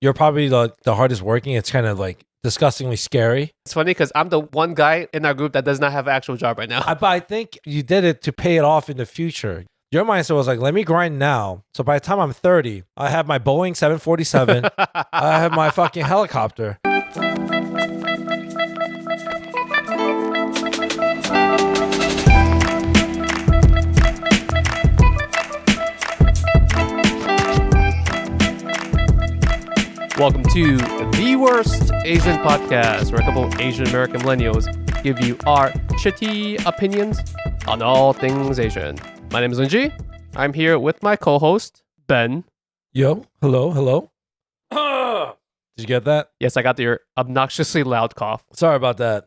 you're probably the hardest working. It's kind of like disgustingly scary. It's funny because I'm the one guy in our group that does not have an actual job right now. But I think you did it to pay it off in the future. Your mindset was like, let me grind now. So by the time I'm 30, I have my Boeing 747. I have my fucking helicopter. Welcome to the Worst Asian Podcast, where a couple of Asian American millennials give you our shitty opinions on all things Asian. My name is Linji. I'm here with my co-host, Ben. Yo, hello. Did you get that? Yes, I got your obnoxiously loud cough. Sorry about that.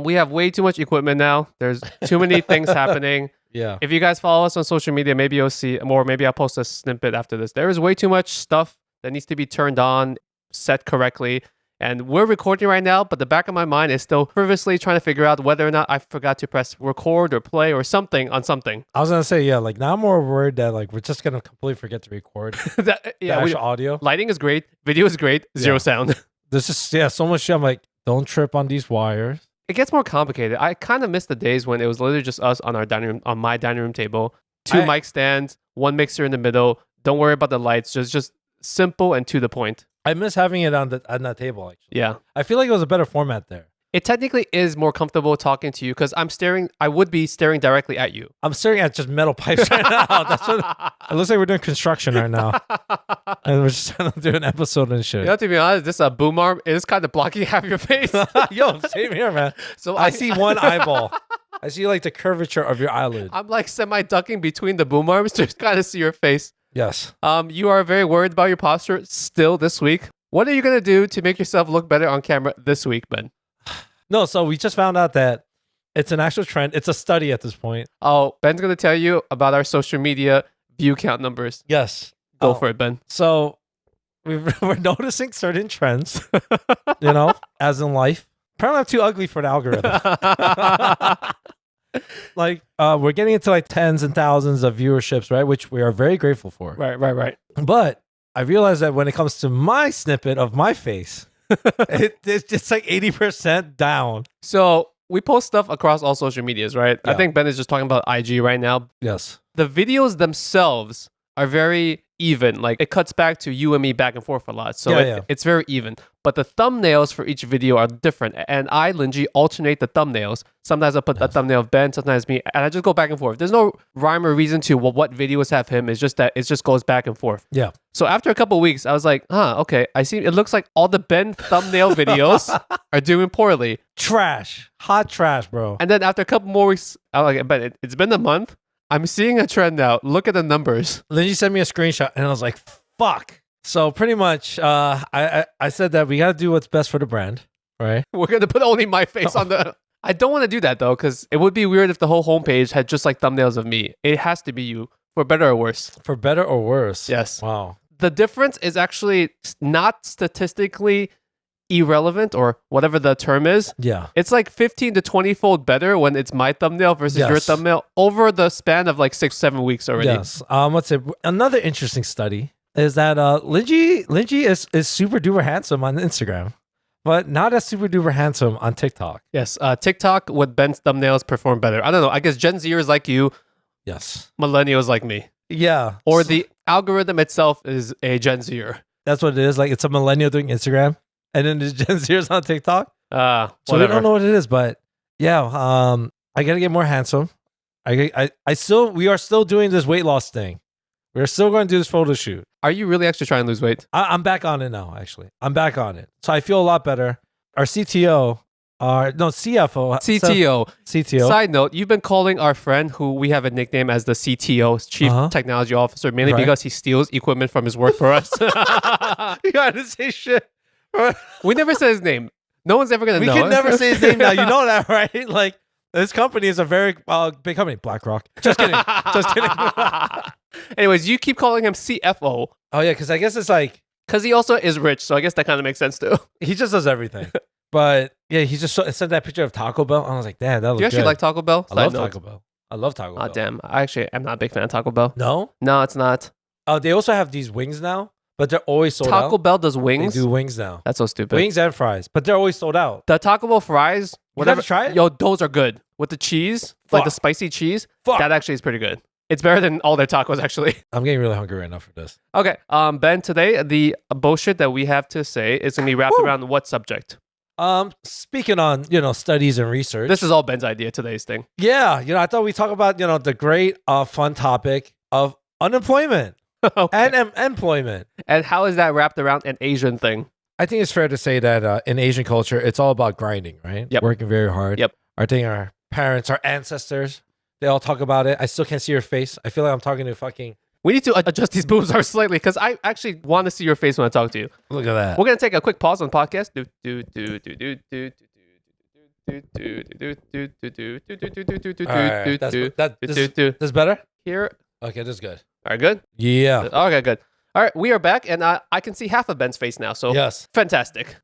We have way too much equipment now. There's too many things happening. Yeah. If you guys follow us on social media, maybe you'll see, or maybe I'll post a snippet after this. There is way too much stuff that needs to be turned on, set correctly. And we're recording right now, but the back of my mind is still fervently trying to figure out whether or not I forgot to press record or play or something on something. I was going to say, yeah, like now I'm more worried that like we're just going to completely forget to record the actual audio. Lighting is great. Video is great. Zero sound. There's just, so much shit. I'm like, don't trip on these wires. It gets more complicated. I kind of miss the days when it was literally just us on our dining room, on my dining room table, two mic stands, one mixer in the middle. Don't worry about the lights. Just simple and to the point. I miss having it on that table, actually. Yeah. I feel like it was a better format there. It technically is more comfortable talking to you because I would be staring directly at you. I'm staring at just metal pipes right now. It looks like we're doing construction right now. And we're just trying to do an episode and shit. You know, to be honest, this boom arm is kind of blocking half your face. Yo, same here, man. So I see one eyeball. I see like the curvature of your eyelid. I'm like semi-ducking between the boom arms to kind of see your face. Yes. You are very worried about your posture still this week. What are you going to do to make yourself look better on camera this week, Ben? No, so we just found out that it's an actual trend. It's a study at this point. Oh, Ben's going to tell you about our social media view count numbers. Yes. Go for it, Ben. So we're noticing certain trends, as in life. Apparently I'm too ugly for the algorithm. Like, we're getting into like tens and thousands of viewerships, right? Which we are very grateful for. Right. But I realized that when it comes to my snippet of my face, it's just like 80% down. So we post stuff across all social medias, right? Yeah. I think Ben is just talking about IG right now. Yes. The videos themselves are very even. Like, it cuts back to you and me back and forth a lot. So it's very even. But the thumbnails for each video are different. And I, Linji, alternate the thumbnails. Sometimes I put the thumbnail of Ben, sometimes me, and I just go back and forth. There's no rhyme or reason to what videos have him. It's just that it just goes back and forth. Yeah. So after a couple of weeks, I was like, okay, I see. It looks like all the Ben thumbnail videos are doing poorly. Trash. Hot trash, bro. And then after a couple more weeks, I'm like, but it's been a month. I'm seeing a trend now. Look at the numbers. Lindsay sent me a screenshot and I was like, fuck. So pretty much, I said that we got to do what's best for the brand, right? We're going to put only my face on the... I don't want to do that though, because it would be weird if the whole homepage had just like thumbnails of me. It has to be you, for better or worse. For better or worse? Yes. Wow. The difference is actually not statistically irrelevant or whatever the term is. Yeah. It's like 15 to 20 fold better when it's my thumbnail versus your thumbnail over the span of like 6-7 weeks already. Yes. Let's say another interesting study is that Linji is super duper handsome on Instagram, but not as super duper handsome on TikTok. Yes. TikTok with Ben's thumbnails perform better. I don't know. I guess Gen Zers like you. Yes. Millennials like me. Yeah. Or the algorithm itself is a Gen Zer. That's what it is. Like, it's a millennial doing Instagram. And then there's Gen Zers on TikTok. So we don't know what it is, but yeah, I gotta get more handsome. We are still doing this weight loss thing. We're still going to do this photo shoot. Are you really actually trying to lose weight? I'm back on it now, actually. I'm back on it. So I feel a lot better. Our CFO. CTO. Side note, you've been calling our friend who we have a nickname as the CTO, Chief Technology Officer, mainly because he steals equipment from his work for us. You gotta say shit. We never said his name. No one's ever going to know. We can never say his name now. You know that, right? Like, this company is a very big company. BlackRock. Just kidding. Just kidding. Anyways, you keep calling him CFO. Oh, yeah, because I guess it's like... Because he also is rich, so I guess that kind of makes sense too. He just does everything. But, yeah, he just sent that picture of Taco Bell. I was like, damn, that looks good. Do you actually like Taco Bell? I love Taco Bell. I love Taco Bell. Oh, damn. I actually am not a big fan of Taco Bell. No? No, it's not. Oh, they also have these wings now. but they're always sold out. Taco Bell does wings. They do wings now. That's so stupid. Wings and fries, but they're always sold out. The Taco Bell fries, whatever. You try it? Yo, those are good with the cheese, like the spicy cheese. That actually is pretty good. It's better than all their tacos, actually. I'm getting really hungry right now for this. Okay, Ben, today the bullshit that we have to say is gonna be wrapped around what subject? Speaking on, studies and research. This is all Ben's idea, today's thing. Yeah, I thought we'd talk about, the great fun topic of unemployment and employment. And how is that wrapped around an Asian thing? I think it's fair to say that in Asian culture, it's all about grinding, right? Yep. Working very hard. Yep. I think our parents, our ancestors, they all talk about it. I still can't see your face. I feel like I'm talking to fucking... We need to adjust these boobs slightly because I actually want to see your face when I talk to you. Look at that. We're going to take a quick pause on the podcast. This better? Here. Okay, this is good. All right, good? Yeah. Okay, good. All right, we are back, and I can see half of Ben's face now, so yes. Fantastic.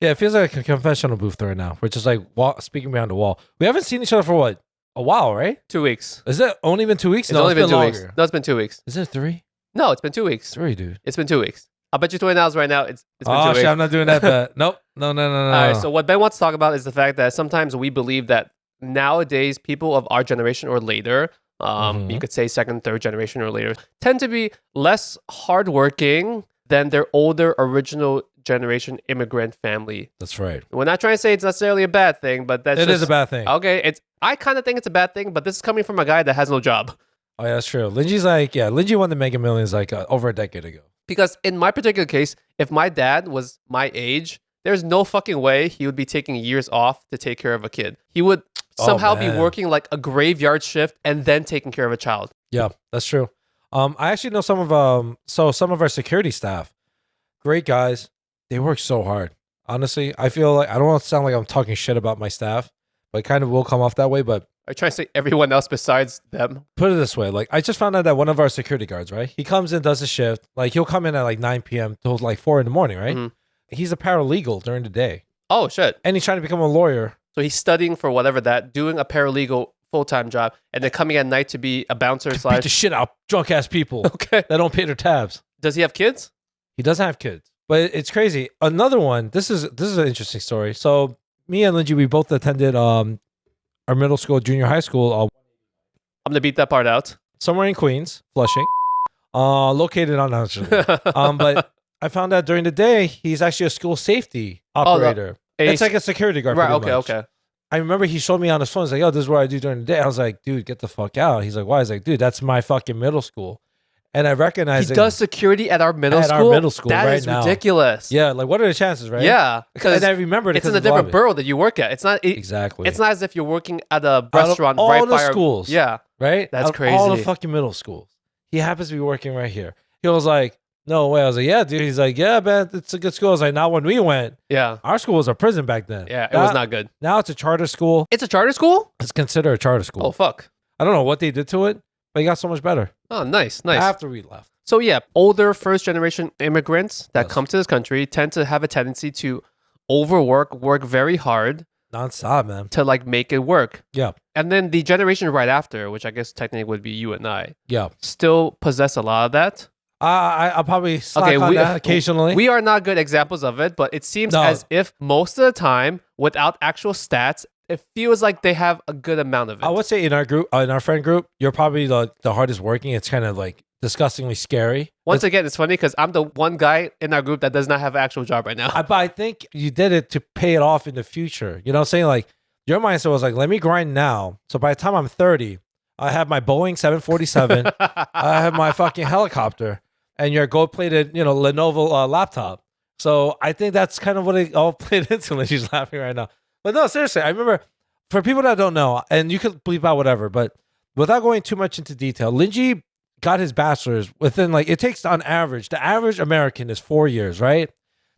Yeah, it feels like a confessional booth right now. We're just like speaking behind the wall. We haven't seen each other for what? A while, right? 2 weeks. Is it only been 2 weeks? It's only been 2 weeks. No, it's been 2 weeks. Is it 3? No, it's been 2 weeks. 3, dude. It's been 2 weeks. I'll bet you $20 right now. It's been 2 weeks. Oh, shit, I'm not doing that bet. Nope. No. All right, so what Ben wants to talk about is the fact that sometimes we believe that nowadays people of our generation or later, you could say second, third generation or later, tend to be less hardworking than their older original generation immigrant family. That's right. We're not trying to say it's necessarily a bad thing, but it is a bad thing. Okay, I kind of think it's a bad thing, but this is coming from a guy that has no job. Oh, yeah, that's true. Lindsay won the Mega Millions over a decade ago. Because in my particular case, if my dad was my age, there's no fucking way he would be taking years off to take care of a kid. He would somehow be working like a graveyard shift and then taking care of a child. Yeah, that's true. I actually know some of our security staff, great guys. They work so hard. Honestly, I feel like I don't want to sound like I'm talking shit about my staff, but it kind of will come off that way. But I try to say everyone else besides them. Put it this way, like I just found out that one of our security guards, right? He comes in, does a shift. Like he'll come in at like 9 p.m. till like 4 in the morning, right? Mm-hmm. He's a paralegal during the day. Oh shit! And he's trying to become a lawyer. So he's studying for whatever that, doing a paralegal full-time job, and then coming at night to be a bouncer / beat the shit out drunk ass people. Okay, that don't pay their tabs. Does he have kids? He doesn't have kids, but it's crazy. Another one. This is an interesting story. So me and Lindsay, we both attended our middle school, junior high school. I'm gonna beat that part out. Somewhere in Queens, Flushing, located on but I found out during the day he's actually a school safety operator. It's like a security guard. Right. Okay. I remember he showed me on his phone. He's like, "Oh, this is what I do during the day." I was like, "Dude, get the fuck out." He's like, "Why?" He's like, "Dude, that's my fucking middle school." And I recognize he does security at our middle school. That is ridiculous. Yeah, like what are the chances, right? Yeah, because I remembered it's in a different borough that you work at. It's not exactly. It's not as if you're working at a restaurant all right the by schools. Yeah, right. That's crazy. All the fucking middle schools. He happens to be working right here. He was like, "No way." I was like, "Yeah, dude." He's like, "Yeah, man, it's a good school." I was like, "Not when we went." Yeah, our school was a prison back then. Yeah, it was not good. Now it's a charter school. It's a charter school? It's considered a charter school. Oh fuck! I don't know what they did to it, but it got so much better. Oh, nice. After we left. So yeah, older first generation immigrants that come to this country tend to have a tendency to work very hard. Nonstop, man. To like make it work. Yeah. And then the generation right after, which I guess technically would be you and I. Yeah. Still possess a lot of that. I'll probably slack on that occasionally. We are not good examples of it, but it seems as if most of the time, without actual stats, it feels like they have a good amount of it. I would say in our group, in our friend group, you're probably the hardest working. It's kind of like disgustingly scary. Once again, it's funny because I'm the one guy in our group that does not have an actual job right now. But I think you did it to pay it off in the future. You know what I'm saying? Like your mindset was like, let me grind now. So by the time I'm 30, I have my Boeing 747. I have my fucking helicopter and your gold-plated, Lenovo laptop. So I think that's kind of what it all played into. And she's laughing right now. But no, seriously, I remember for people that don't know, and you can bleep out whatever, but without going too much into detail, Linji got his bachelor's within it takes on average, the average American is 4 years, right?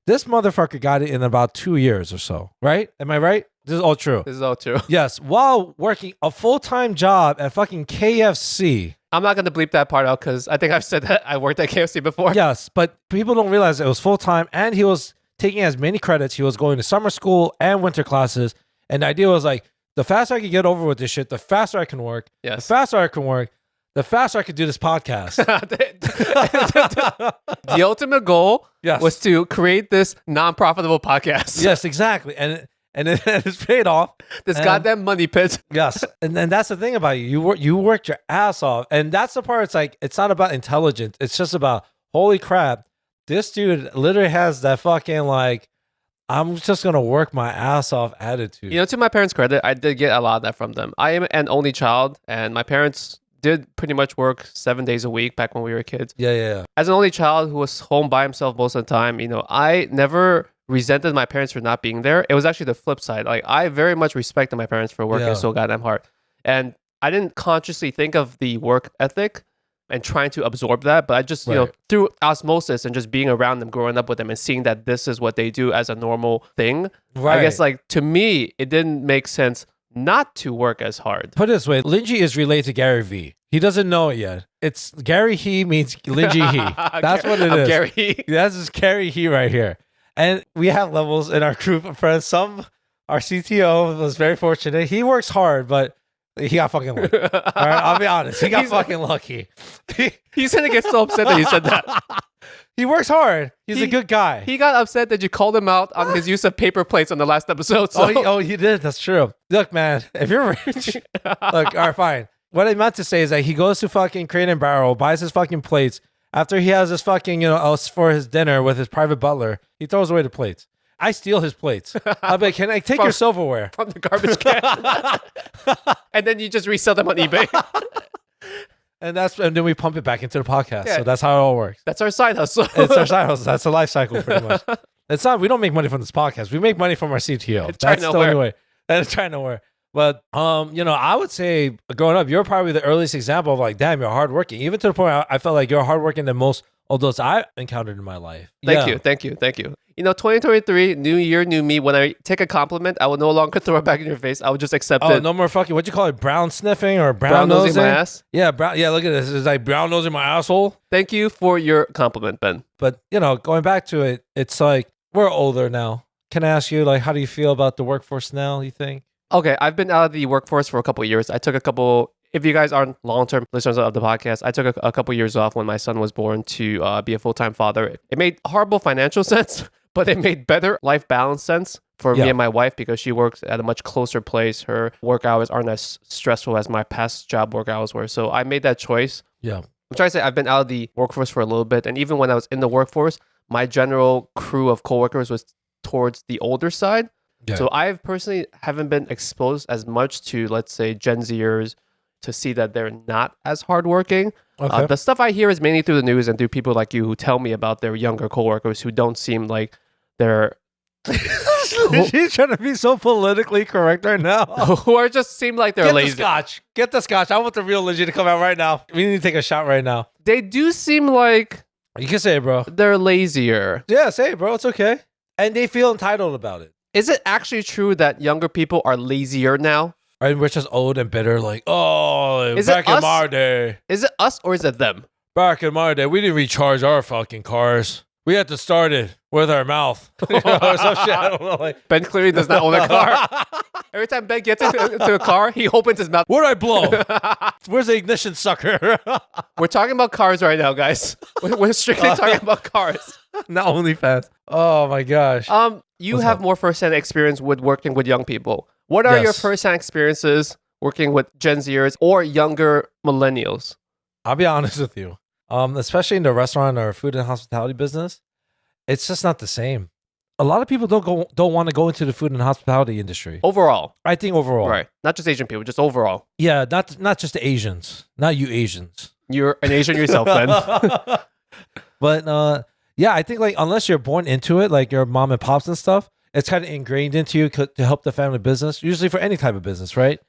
This motherfucker got it in about 2 years or so, right? Am I right? This is all true. This is all true. Yes, while working a full-time job at fucking KFC. I'm not going to bleep that part out because I think I've said that I worked at KFC before. Yes, but people don't realize it was full-time and he was taking as many credits. He was going to summer school and winter classes. And the idea was like, the faster I can get over with this shit, the faster I can work. Yes. The faster I can work, the faster I could do this podcast. The ultimate goal was to create this non-profitable podcast. Yes, exactly. And it's paid off. This goddamn money pit. Yes. And that's the thing about you. You worked your ass off. And that's the part, it's like, it's not about intelligence. It's just about, holy crap, this dude literally has that fucking like, I'm just going to work my ass off attitude. You know, to my parents' credit, I did get a lot of that from them. I am an only child, and my parents did pretty much work 7 days a week back when we were kids. Yeah. As an only child who was home by himself most of the time, you know, I never resented my parents for not being there. It was actually the flip side. Like, I very much respected my parents for working so goddamn hard. And I didn't consciously think of the work ethic and trying to absorb that, but I just, you know, through osmosis and just being around them, growing up with them and seeing that this is what they do as a normal thing. I guess, like, to me, it didn't make sense not to work as hard. Put it this way, Linji is related to Gary V. He doesn't know it yet. It's Gary He means Linji He. That's what it is. Gary He. That's just Gary He right here. And we have levels in our group of friends. Our CTO was very fortunate. He works hard, but he got fucking lucky. All right, I'll be honest. He got fucking lucky. He's gonna get so upset that you said that. He works hard. He's a good guy. He got upset that you called him out on his use of paper plates on the last episode. So. He did. That's true. Look, man, if you're rich, look, all right, fine. What I meant to say is that he goes to fucking Crate and Barrel, buys his fucking plates. After he has his fucking, for his dinner with his private butler, he throws away the plates. I steal his plates. I'll be like, can I take your silverware? From the garbage can. And then you just resell them on eBay. And then we pump it back into the podcast. Yeah. So that's how it all works. That's our side hustle. It's our side hustle. That's the life cycle pretty much. It's not, we don't make money from this podcast. We make money from our CTO. That's the only way. And it's trying nowhere. But, I would say growing up, you're probably the earliest example of like, damn, you're hardworking. Even to the point I felt like you're hardworking than most adults I encountered in my life. Thank you. 2023, new year, new me. When I take a compliment, I will no longer throw it back in your face. I will just accept it. Oh, no more fucking, what you call it? Brown sniffing or brown nosing my ass? Yeah, yeah, look at this. It's like brown nosing my asshole. Thank you for your compliment, Ben. But, going back to it, it's like, we're older now. Can I ask you, like, how do you feel about the workforce now, you think? Okay, I've been out of the workforce for a couple of years. I took a couple, if you guys aren't long-term listeners of the podcast, I took a couple of years off when my son was born to be a full-time father. It made horrible financial sense, but it made better life balance sense for me and my wife because she works at a much closer place. Her work hours aren't as stressful as my past job work hours were. So I made that choice. Yeah. I'm trying to say I've been out of the workforce for a little bit. And even when I was in the workforce, my general crew of coworkers was towards the older side. Yeah. So I personally haven't been exposed as much to, let's say, Gen Zers to see that they're not as hardworking. Okay. The stuff I hear is mainly through the news and through people like you who tell me about their younger coworkers who don't seem like they're... She's trying to be so politically correct right now. Who are just seem like they're lazy. Get the scotch. I want the real Linji to come out right now. We need to take a shot right now. They do seem like... You can say it, bro. They're lazier. Yeah, say it, bro. It's okay. And they feel entitled about it. Is it actually true that younger people are lazier now? And we're just old and bitter, like, back in my day. Is it us or is it them? Back in my day, we didn't recharge our fucking cars. We had to start it with our mouth. Or some shit. I don't know, like. Ben clearly does not own a car. Every time Ben gets into a car, he opens his mouth. Where'd I blow? Where's the ignition sucker? We're talking about cars right now, guys. We're strictly talking about cars. Not OnlyFans. Oh my gosh. You have more firsthand experience with working with young people. What are your firsthand experiences working with Gen Zers or younger millennials? I'll be honest with you. Especially in the restaurant or food and hospitality business, it's just not the same. A lot of people don't want to go into the food and hospitality industry. Overall. I think overall. Right. Not just Asian people, just overall. Yeah, not just the Asians. Not you Asians. You're an Asian yourself, Ben. But yeah, I think like unless you're born into it, like your mom and pops and stuff, it's kind of ingrained into you to help the family business, usually for any type of business, right?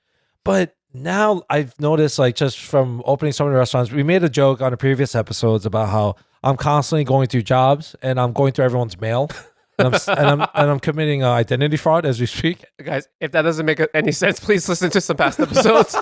But now I've noticed, like just from opening so many restaurants, we made a joke on the previous episodes about how I'm constantly going through jobs and I'm going through everyone's mail. And I'm committing identity fraud as we speak. Guys, if that doesn't make any sense, please listen to some past episodes.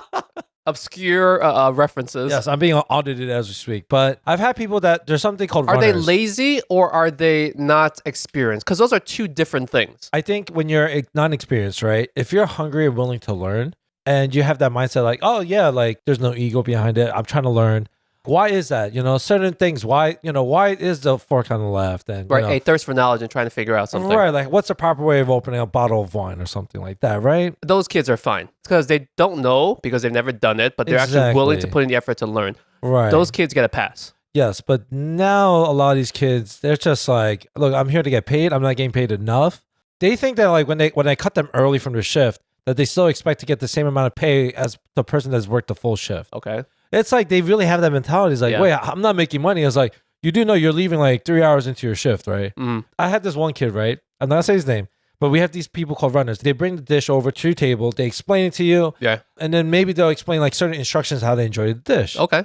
Obscure references. Yes, I'm being audited as we speak. But I've had people that there's something called runners. Are they lazy or are they not experienced? Because those are two different things. I think when you're not experienced, right? If you're hungry and willing to learn, and you have that mindset like, oh yeah, like there's no ego behind it. I'm trying to learn. Why is that? Certain things. Why is the fork on the left? And right, a thirst for knowledge and trying to figure out something. Right, like what's the proper way of opening a bottle of wine or something like that, right? Those kids are fine because they don't know because they've never done it, but they're actually willing to put in the effort to learn. Right. Those kids get a pass. Yes, but now a lot of these kids, they're just like, look, I'm here to get paid. I'm not getting paid enough. They think that like when they cut them early from their shift, that they still expect to get the same amount of pay as the person that's worked the full shift. Okay. It's like they really have that mentality. It's like, wait, I'm not making money. It's like, you do know you're leaving like 3 hours into your shift, right? I had this one kid, right? I'm not going to say his name, but we have these people called runners. They bring the dish over to your table. They explain it to you. Yeah. And then maybe they'll explain like certain instructions how they enjoy the dish. Okay.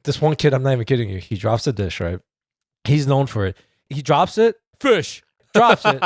This one kid, I'm not even kidding you. He drops the dish, right? He's known for it. He drops it. Fish. Drops it.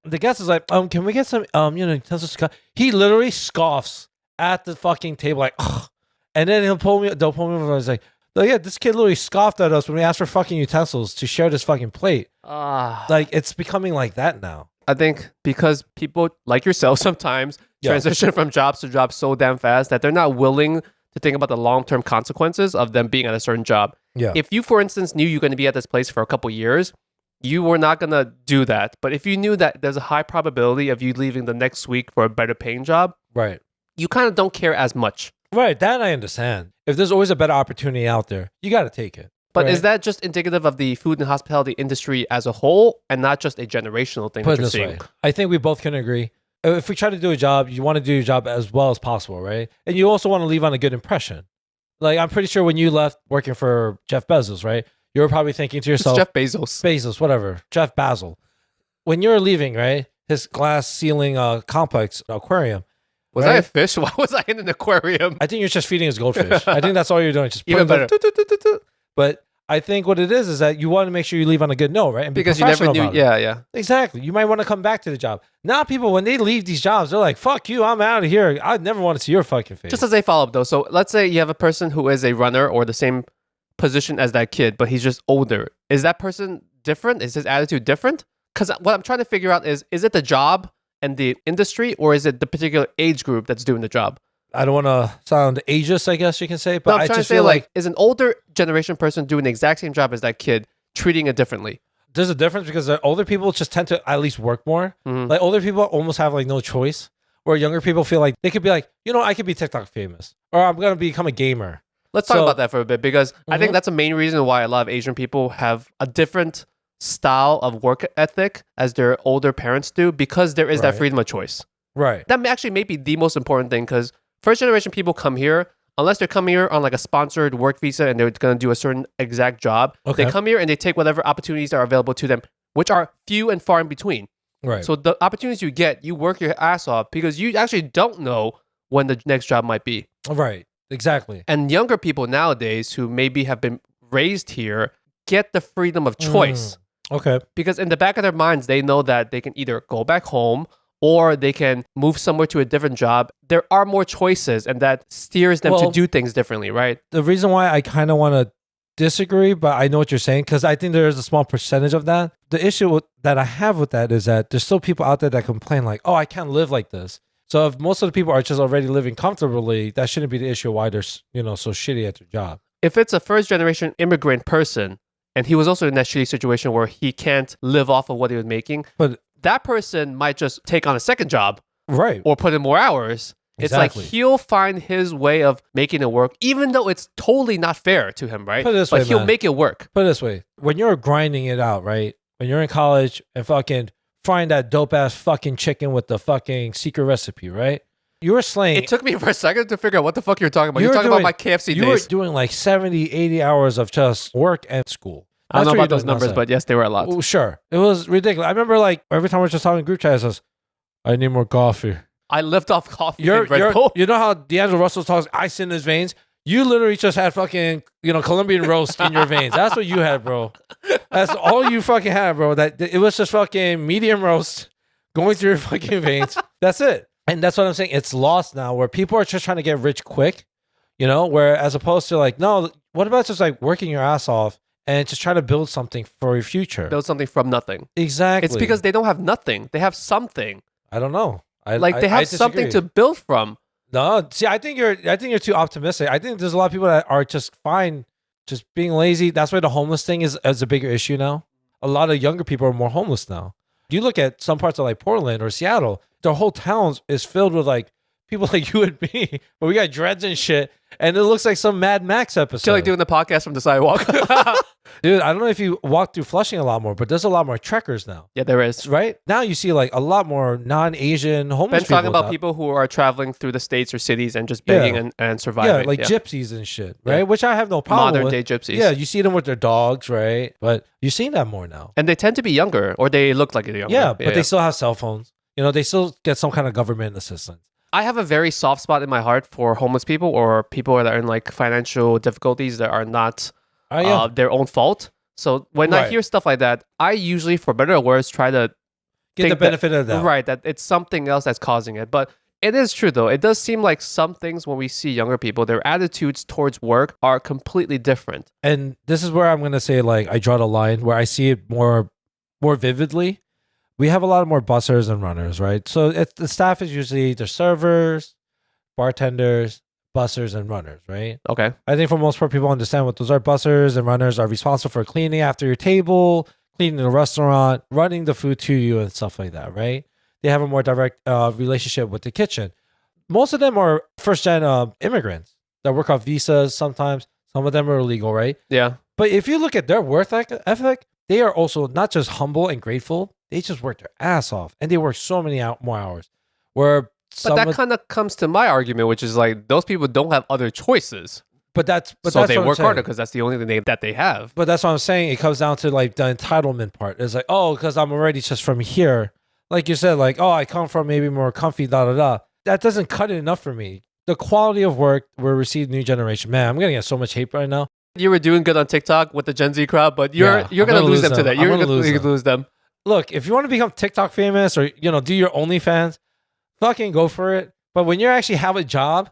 The guest is like, can we get some, utensils? He literally scoffs at the fucking table like, ugh. And then they'll pull me over. And I was like, oh, yeah, this kid literally scoffed at us when we asked for fucking utensils to share this fucking plate. Like, it's becoming like that now. I think because people like yourself sometimes transition from jobs to jobs so damn fast that they're not willing to think about the long-term consequences of them being at a certain job. Yeah. If you, for instance, knew you're going to be at this place for a couple years, you were not going to do that. But if you knew that there's a high probability of you leaving the next week for a better paying job, right, you kind of don't care as much. Right, that I understand. If there's always a better opportunity out there, you got to take it. But is that just indicative of the food and hospitality industry as a whole and not just a generational thing that you're seeing? I think we both can agree. If we try to do a job, you want to do your job as well as possible, right? And you also want to leave on a good impression. Like, I'm pretty sure when you left working for Jeff Bezos, right? You were probably thinking to yourself... It's Jeff Bezos. Bezos, whatever. Jeff Basil. When you were leaving, right? His glass ceiling complex aquarium. Was I a fish? Why was I in an aquarium? I think you're just feeding his goldfish. I think that's all you're doing. Just even better. But I think what it is that you want to make sure you leave on a good note, right? And because you never knew. Yeah. Exactly. You might want to come back to the job. Now people, when they leave these jobs, they're like, fuck you, I'm out of here. I never want to see your fucking face. Just as a follow-up though. So let's say you have a person who is a runner or the same position as that kid, but he's just older. Is that person different? Is his attitude different? Because what I'm trying to figure out is it the job and the industry, or is it the particular age group that's doing the job? I don't want to sound ageist, I guess you can say, but no, I'm trying to say, like, is an older generation person doing the exact same job as that kid, treating it differently? There's a difference because the older people just tend to at least work more. Like, older people almost have like no choice, where younger people feel like they could be like, I could be TikTok famous, or I'm going to become a gamer. Let's talk about that for a bit, because I think that's a main reason why a lot of Asian people have a different style of work ethic as their older parents do, because there is that freedom of choice. Right. That actually may be the most important thing, because first generation people come here, unless they're coming here on like a sponsored work visa and they're going to do a certain exact job, they come here and they take whatever opportunities are available to them, which are few and far in between. Right. So the opportunities you get, you work your ass off because you actually don't know when the next job might be. Right. Exactly. And younger people nowadays who maybe have been raised here get the freedom of choice. Okay. Because in the back of their minds, they know that they can either go back home or they can move somewhere to a different job. There are more choices, and that steers them to do things differently, right? The reason why I kind of want to disagree, but I know what you're saying, because I think there is a small percentage of that. The issue that I have with that is that there's still people out there that complain like, oh, I can't live like this. So if most of the people are just already living comfortably, that shouldn't be the issue why they're so shitty at their job. If it's a first generation immigrant person, and he was also in that shitty situation where he can't live off of what he was making, but that person might just take on a second job, right, or put in more hours. Exactly. It's like he'll find his way of making it work, even though it's totally not fair to him, right? Put it this but way, he'll man. make it work. Put it this way. When you're grinding it out, right? When you're in college and fucking frying that dope ass fucking chicken with the fucking secret recipe, right? You were slaying. It took me for a second to figure out what the fuck you're talking about. You're talking about my KFC days. You were doing like 70, 80 hours of just work and school. I don't know about those numbers, but yes, they were a lot. Well, sure. It was ridiculous. I remember like every time we were just talking in group chat, I says, I need more coffee. I lived off coffee and Red Bull. You know how D'Angelo Russell talks ice in his veins? You literally just had fucking, Colombian roast in your veins. That's what you had, bro. That's all you fucking had, bro. That it was just fucking medium roast going through your fucking veins. That's it. And that's what I'm saying. It's lost now where people are just trying to get rich quick, where as opposed to like, no, what about just like working your ass off and just try to build something for your future? Build something from nothing. Exactly. It's because they don't have nothing. They have something. I don't know. They have something to build from. No, see, I think you're too optimistic. I think there's a lot of people that are just fine, just being lazy. That's why the homeless thing is a bigger issue now. A lot of younger people are more homeless now. You look at some parts of like Portland or Seattle, their whole towns is filled with like people like you and me, but we got dreads and shit, and it looks like some Mad Max episode. Feel like doing the podcast from the sidewalk. Dude, I don't know if you walk through Flushing a lot more, but there's a lot more trekkers now. Yeah, there is. Right? Now you see like a lot more non-Asian homeless people. Talking about people who are traveling through the states or cities and just begging and surviving. Yeah, like gypsies and shit, right? Yeah. Which I have no problem Modern with. day gypsies. Yeah, you see them with their dogs, right? But you see that more now. And they tend to be younger, or they look like they're younger. Yeah, but they still have cell phones. You know, they still get some kind of government assistance. I have a very soft spot in my heart for homeless people or people that are in like financial difficulties that are not their own fault. So when I hear stuff like that, I usually, for better or worse, try to get the benefit of that. Right, that it's something else that's causing it. But it is true, though. It does seem like some things when we see younger people, their attitudes towards work are completely different. And this is where I'm going to say, like, I draw the line where I see it more vividly. We have a lot more bussers and runners, right? So the staff is usually the servers, bartenders, bussers, and runners, right? Okay. I think for most part, people understand what those are. Bussers and runners are responsible for cleaning after your table, cleaning the restaurant, running the food to you, and stuff like that, right? They have a more direct relationship with the kitchen. Most of them are first-gen immigrants that work off visas sometimes. Some of them are illegal, right? Yeah. But if you look at their work ethic, they are also not just humble and grateful. They just work their ass off, and they work so many more hours. But that kind of comes to my argument, which is like those people don't have other choices. So they work harder because that's the only thing that they have. But that's what I'm saying. It comes down to like the entitlement part. It's like, oh, because I'm already just from here. Like you said, like, oh, I come from maybe more comfy, da-da-da. That doesn't cut it enough for me. The quality of work we're receiving new generation. Man, I'm going to get so much hate right now. You were doing good on TikTok with the Gen Z crowd, but you're going to lose them to that. You're going to lose them. Look, if you want to become TikTok famous or, do your OnlyFans, fucking go for it. But when you actually have a job,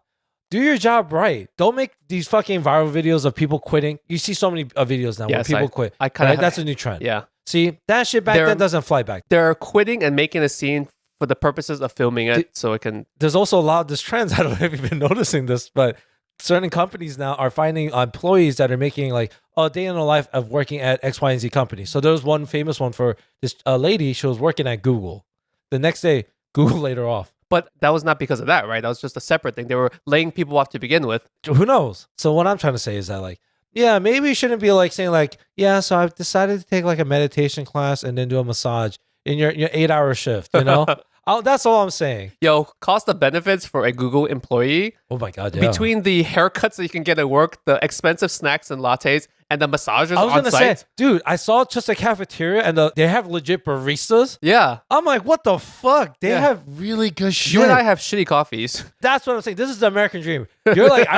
do your job right. Don't make these fucking viral videos of people quitting. You see so many videos now where people quit. That's a new trend. Yeah. See, that shit back then doesn't fly back. They're quitting and making a scene for the purposes of filming it so it can... There's also a lot of this trends. I don't know if you've been noticing this, but certain companies now are finding employees that are making like a day in the life of working at X, Y, and Z company. So there's one famous one for this lady. She was working at Google. The next day, Google laid her off. But that was not because of that, right? That was just a separate thing. They were laying people off to begin with. Who knows? So what I'm trying to say is that like, yeah, maybe you shouldn't be like saying like, yeah, so I've decided to take like a meditation class and then do a massage in your 8-hour shift, That's all I'm saying. Yo, cost of benefits for a Google employee. Oh my God, yeah. Between the haircuts that you can get at work, the expensive snacks and lattes, and the massagers on site. Say, dude, I saw just a cafeteria and they have legit baristas. Yeah. I'm like, what the fuck? They have really good shit. You and I have shitty coffees. That's what I'm saying. This is the American dream. You're like,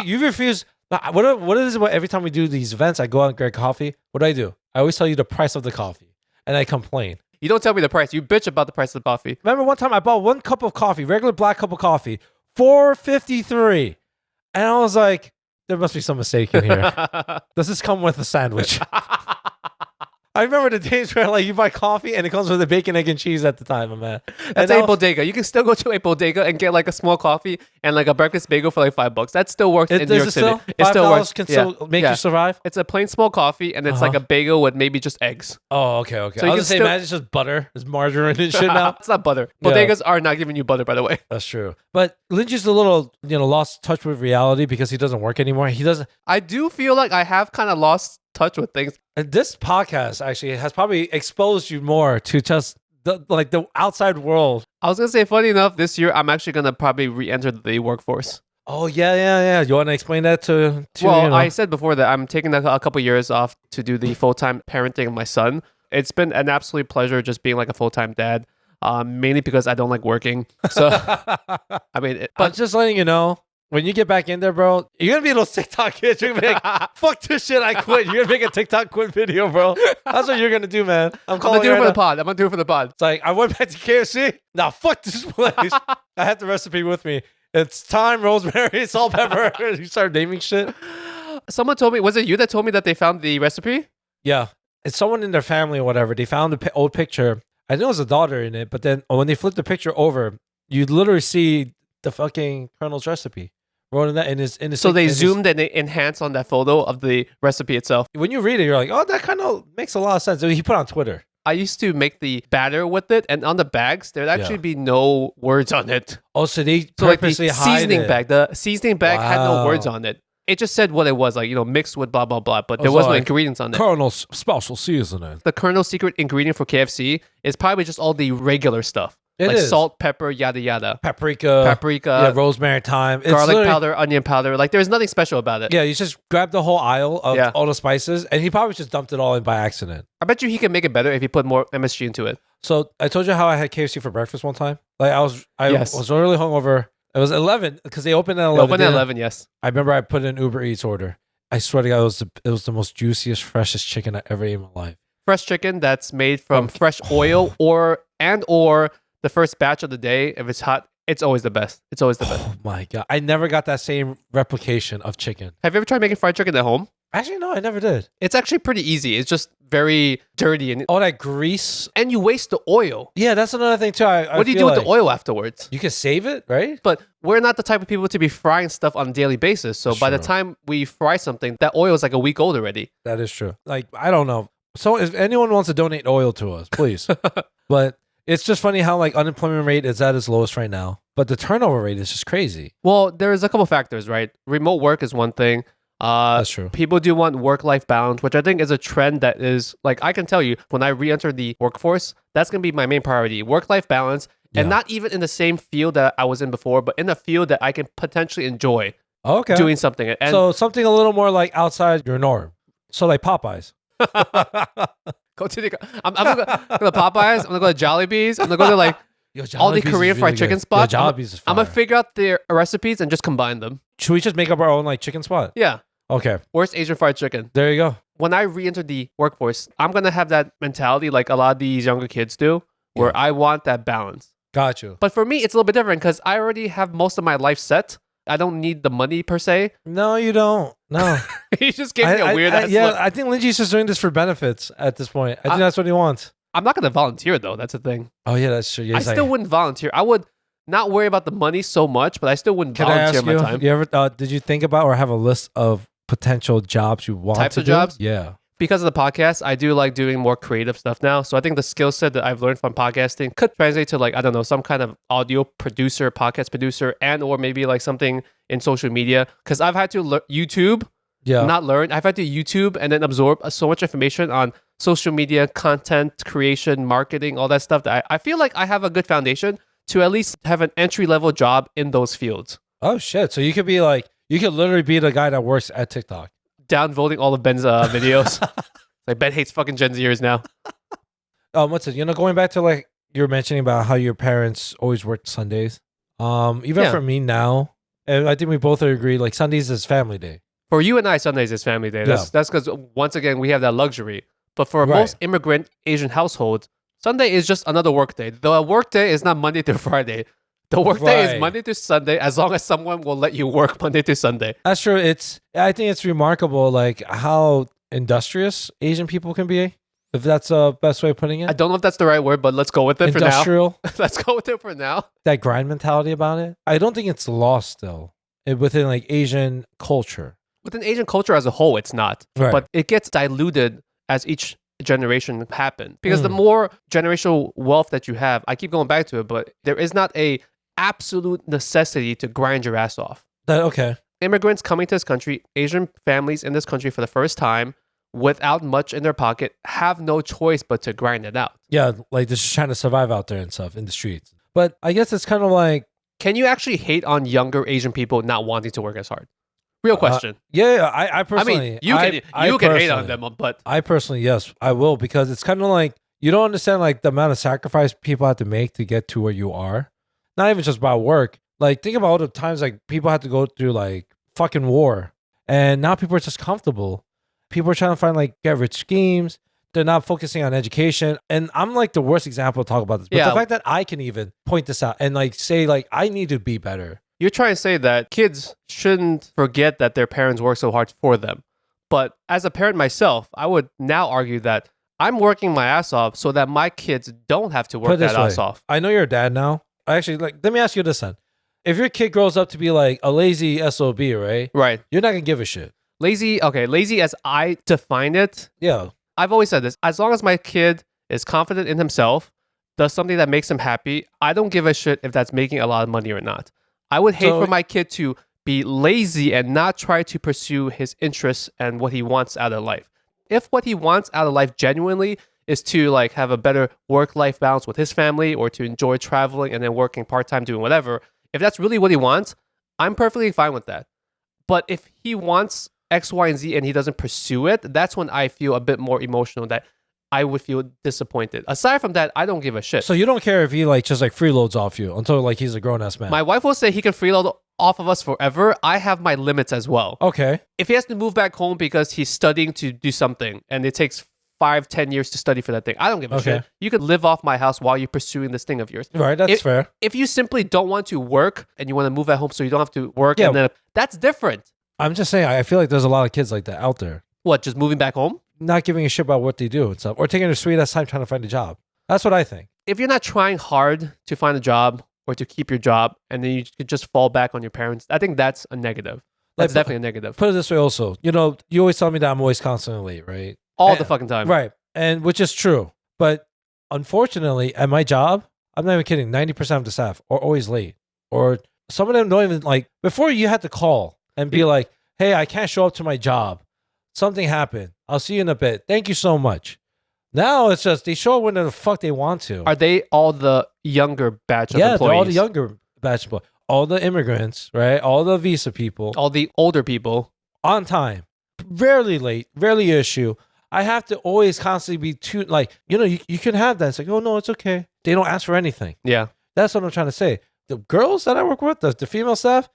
you refuse. What is it? Every time we do these events, I go out and get coffee. What do? I always tell you the price of the coffee, and I complain. You don't tell me the price. You bitch about the price of the coffee. Remember one time I bought one cup of coffee, regular black cup of coffee, $4.53, and I was like, there must be some mistake in here. Does this come with a sandwich? I remember the days where like you buy coffee and it comes with a bacon, egg, and cheese at the time, man. That's a bodega. You can still go to a bodega and get like a small coffee and like a breakfast bagel for like $5. That still works in New York City. It still works. Can still make you survive. It's a plain small coffee and it's like a bagel with maybe just eggs. Oh, okay. So I was say, imagine it's just butter. There's margarine and shit now. It's not butter. Bodegas are not giving you butter, by the way. That's true. But Linji's a little, lost touch with reality because he doesn't work anymore. He doesn't. I do feel like I have kind of lost touch with things. And this podcast actually has probably exposed you more to just the outside world. I was gonna say, funny enough, this year I'm actually gonna probably re-enter the workforce. Oh yeah. You want to explain that to Well, I said before that I'm taking a couple years off to do the full-time parenting of my son. It's been an absolute pleasure just being like a full-time dad. Mainly because I don't like working. So I mean, but just letting you know. When you get back in there, bro, you're going to be those TikTok kids. You're going to be like, fuck this shit, I quit. You're going to make a TikTok quit video, bro. That's what you're going to do, man. I'm going to do it for the pod. I'm going to do it for the pod. It's like, I went back to KFC. Nah, fuck this place. I have the recipe with me. It's thyme, rosemary, salt, pepper. You start naming shit. Someone told me, was it you that told me that they found the recipe? Yeah. It's someone in their family or whatever. They found the old picture. I know it was a daughter in it, but then when they flipped the picture over, you literally see the fucking Colonel's recipe. Wrote in that in his. So they zoomed and they enhanced on that photo of the recipe itself. When you read it, you're like, oh, that kind of makes a lot of sense. He put it on Twitter. I used to make the batter with it, and on the bags, there'd actually be no words on it. Oh, so they purposely like the seasoning bag. The seasoning bag had no words on it. It just said what it was, like, mixed with blah, blah, blah, but there was no ingredients on it. Colonel's special seasoning. The Colonel's secret ingredient for KFC is probably just all the regular stuff. Like salt, pepper, yada, yada. Paprika. Yeah, rosemary, thyme. Garlic powder, onion powder. Like, there's nothing special about it. Yeah, you just grab the whole aisle of all the spices, and he probably just dumped it all in by accident. I bet you he can make it better if he put more MSG into it. So I told you how I had KFC for breakfast one time. Like, I was really hungover. It was 11 because they opened at 11. They opened at 11, yes. I remember I put in an Uber Eats order. I swear to God, it was the most juiciest, freshest chicken I ever ate in my life. Fresh chicken that's made from fresh oil or the first batch of the day. If it's hot, it's always the best. It's always the best. Oh my God. I never got that same replication of chicken. Have you ever tried making fried chicken at home? Actually, no, I never did. It's actually pretty easy. It's just very dirty. And all that grease. And you waste the oil. Yeah, that's another thing too. What do you do with the oil afterwards? You can save it, right? But we're not the type of people to be frying stuff on a daily basis. So by the time we fry something, that oil is like a week old already. That is true. Like, I don't know. So if anyone wants to donate oil to us, please. But it's just funny how like unemployment rate is at its lowest right now. But the turnover rate is just crazy. Well, there's a couple factors, right? Remote work is one thing. That's true. People do want work-life balance, which I think is a trend that is, like, I can tell you, when I re-enter the workforce, that's going to be my main priority. Work-life balance, and not even in the same field that I was in before, but in a field that I can potentially enjoy doing something. And so something a little more like outside your norm. So like Popeyes. I'm going to go to Popeyes. I'm going to go to Jollibee's. I'm going to go to like all the Korean fried chicken spots. Jollibee's is fire. I'm going to figure out their recipes and just combine them. Should we just make up our own like chicken spot? Yeah. Okay. Worst Asian fried chicken. There you go. When I re-enter the workforce, I'm going to have that mentality like a lot of these younger kids do, where I want that balance. Got you. But for me, it's a little bit different because I already have most of my life set. I don't need the money per se. No, you don't. No. He just gave me a weird ass look. look. I think Linji's just doing this for benefits at this point. I think that's what he wants. I'm not going to volunteer though. That's the thing. Oh yeah, that's true. Yeah, I still wouldn't volunteer. I would not worry about the money so much, but I still wouldn't volunteer my time. You ever did you think about or have a list of potential jobs you want types to of do? Jobs? Yeah. Because of the podcast, I do like doing more creative stuff now. So I think the skill set that I've learned from podcasting could translate to like, I don't know, some kind of audio producer, podcast producer, and or maybe like something in social media. Because I've had to YouTube, not learn. I've had to YouTube and then absorb so much information on social media, content creation, marketing, all that stuff that I feel like I have a good foundation to at least have an entry-level job in those fields. Oh, shit. So you could be like, you could literally be the guy that works at TikTok. Downvoting all of Ben's videos. Like, Ben hates fucking Gen Zers now. What's it? Going back to like you were mentioning about how your parents always worked Sundays. Even for me now, and I think we both agree, like Sundays is family day. For you and I, Sundays is family day. That's because once again we have that luxury. But for most immigrant Asian households, Sunday is just another work day. The work day is not Monday through Friday. The work day is Monday to Sunday, as long as someone will let you work Monday to Sunday. That's true. I think it's remarkable, like how industrious Asian people can be. If that's the best way of putting it. I don't know if that's the right word, but let's go with it for now. Industrial. Let's go with it for now. That grind mentality about it. I don't think it's lost still within like Asian culture. Within Asian culture as a whole, it's not. Right. But it gets diluted as each generation happens. Because the more generational wealth that you have, I keep going back to it, but there is not a absolute necessity to grind your ass off. Okay. Immigrants coming to this country, Asian families in this country for the first time, without much in their pocket, have no choice but to grind it out. Yeah, like they're just trying to survive out there and stuff in the streets. But I guess it's kind of like... Can you actually hate on younger Asian people not wanting to work as hard? Real question. I personally... I mean, you can hate on them, but... I personally, yes, I will, because it's kind of like, you don't understand like the amount of sacrifice people have to make to get to where you are. Not even just about work. Like, think about all the times like people had to go through like fucking war, and now people are just comfortable. People are trying to find like get rich schemes. They're not focusing on education. And I'm like the worst example to talk about this. But the fact that I can even point this out and like say like I need to be better. You're trying to say that kids shouldn't forget that their parents work so hard for them. But as a parent myself, I would now argue that I'm working my ass off so that my kids don't have to work that ass off. I know you're a dad now. Actually, like, let me ask you this then. if your kid grows up to be like a lazy SOB, right? Right. You're not gonna give a shit. Lazy as I define it. Yeah. I've always said this. As long as my kid is confident in himself, does something that makes him happy, I don't give a shit if that's making a lot of money or not. I would hate for my kid to be lazy and not try to pursue his interests and what he wants out of life. If what he wants out of life genuinely is to like have a better work-life balance with his family or to enjoy traveling and then working part-time doing whatever, if that's really what he wants, I'm perfectly fine with that. But if he wants X, Y, and Z and he doesn't pursue it, that's when I feel a bit more emotional that I would feel disappointed. Aside from that, I don't give a shit. So you don't care if he like just like freeloads off you until like he's a grown-ass man. My wife will say he can freeload off of us forever. I have my limits as well. Okay. If he has to move back home because he's studying to do something and it takes 5-10 years to study for that thing, I don't give a shit. You could live off my house while you're pursuing this thing of yours. Right, that's fair. If you simply don't want to work and you want to move at home so you don't have to work, and then that's different. I'm just saying, I feel like there's a lot of kids like that out there. What, just moving back home? Not giving a shit about what they do and stuff, or taking their sweet ass time trying to find a job. That's what I think. If you're not trying hard to find a job or to keep your job, and then you could just fall back on your parents, I think that's a negative. That's definitely a negative. Put it this way also, you always tell me that I'm always constantly late, right? All the fucking time. Right. And which is true. But unfortunately, at my job, I'm not even kidding, 90% of the staff are always late. Or some of them don't even like, before you had to call and be like, hey, I can't show up to my job. Something happened. I'll see you in a bit. Thank you so much. Now it's just they show up when the fuck they want to. Are they all the younger batch of employees? Yeah, they're all the younger batch of employees. All the immigrants, right? All the visa people. All the older people. On time. Rarely late. Rarely issue. I have to always constantly be too, like, you can have that. It's like, oh, no, it's okay. They don't ask for anything. Yeah. That's what I'm trying to say. The girls that I work with, the female staff,